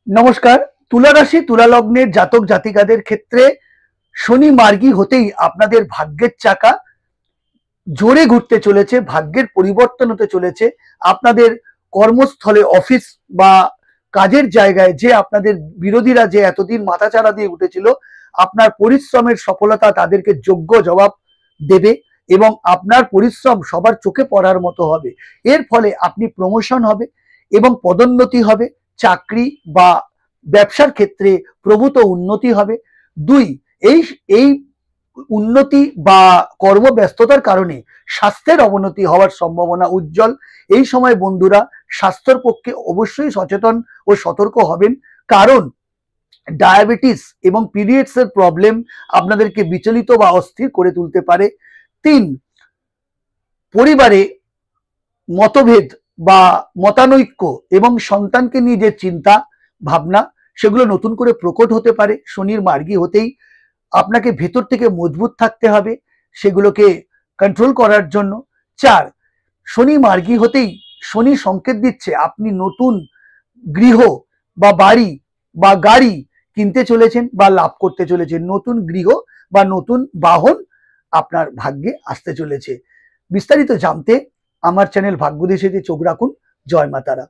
নমস্কার। তুলা রাশি তুলা লগ্নের জাতক জাতিকাদের ক্ষেত্রে শনি মার্গী হতেই আপনাদের ভাগ্যের চাকা জোরে ঘুরতে চলেছে, ভাগ্যের পরিবর্তন হতে চলেছে। আপনাদের কর্মস্থলে, অফিস বা কাজের জায়গায় যে আপনাদের বিরোধীরা যে এতদিন মাথাচাড়া দিয়ে উঠেছিল, আপনার পরিশ্রমের সফলতা তাদেরকে যোগ্য জবাব দেবে এবং আপনার পরিশ্রম সবার চোখে পড়ার মতো হবে। এর ফলে আপনি প্রমোশন হবে এবং পদোন্নতি হবে। চাকরি বা ব্যবসার ক্ষেত্রে প্রভূত উন্নতি হবে। দুই, এই এই উন্নতি বা কর্মব্যস্ততার কারণে স্বাস্থ্যের অবনতি হওয়ার সম্ভাবনা উজ্জ্বল। এই সময় বন্ধুরা স্বাস্থ্যের পক্ষে অবশ্যই সচেতন ও সতর্ক হবেন, কারণ ডায়াবেটিস এবং পিরিয়ডস এর প্রবলেম আপনাদেরকে বিচলিত বা অস্থির করে তুলতে পারে। তিন, পরিবারে মতভেদ বা মতানৈক্য এবং সন্তানকে নিয়ে যে চিন্তা ভাবনা, সেগুলো নতুন করে প্রকট হতে পারে শনির মার্গী হতেই। আপনাকে ভেতর থেকে মজবুত থাকতে হবে সেগুলোকে কন্ট্রোল করার জন্য। চার, শনি মার্গী হতেই শনি সংকেত দিচ্ছে আপনি নতুন গৃহ বা বাড়ি বা গাড়ি কিনতে চলেছেন বা লাভ করতে চলেছেন। নতুন গৃহ বা নতুন বাহন আপনার ভাগ্যে আসতে চলেছে। বিস্তারিত জানতে আমার চ্যানেল ভাগ্যদেশীতে চোখ রাখুন। জয় মা তারা।